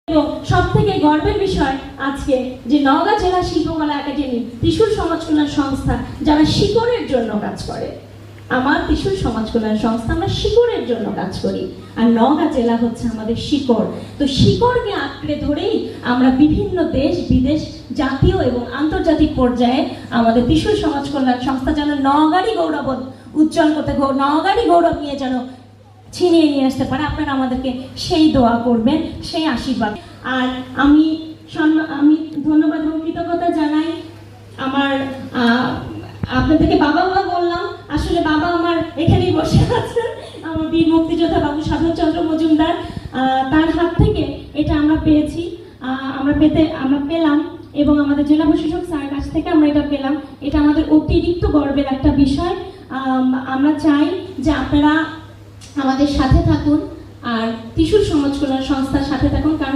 এবং সবথেকে গর্বের বিষয় আজকে যে নওগাঁ জেলা শিল্পকলা একাডেমি ত্রিশূল সমাজ কল্যাণ সংস্থা যারা শিকড়ের জন্য কাজ করে। আমার ত্রিশূল সমাজ কল্যাণ সংস্থা আমরা শিকড়ের জন্য কাজ করি, আর নওগাঁ জেলা হচ্ছে আমাদের শিকড়। তো শিকড়কে আঁকড়ে ধরেই আমরা বিভিন্ন দেশ বিদেশ, জাতীয় এবং আন্তর্জাতিক পর্যায়ে আমাদের ত্রিশূল সমাজ কল্যাণ সংস্থা যেন নওগাঁরই গৌরব উজ্জ্বল করতে, নওগাঁরই গৌরব নিয়ে যেন ছিনিয়ে নিয়ে আসতে পারে। আপনারা আমাদেরকে সেই দোয়া করবেন, সেই আশীর্বাদ। আর আমি ধন্যবাদ এবং কৃতজ্ঞতা জানাই আমার আপনাদেরকে বাবা বললাম, আসলে বাবা আমার এখানেই বসে আছেন, আমার বীর মুক্তিযোদ্ধা বাবু সাধনচন্দ্র মজুমদার, তার হাত থেকে এটা আমরা পেয়েছি, আমরা পেলাম এবং আমাদের জেলা প্রশাসক স্যারের কাছ থেকে আমরা এটা পেলাম। এটা আমাদের অতিরিক্ত গর্বের একটা বিষয়। আমরা চাই যে আপনারা আমাদের সাথে থাকুন আর ত্রিশূল সমাজ কল্যাণ সংস্থার সাথে থাকুন, কারণ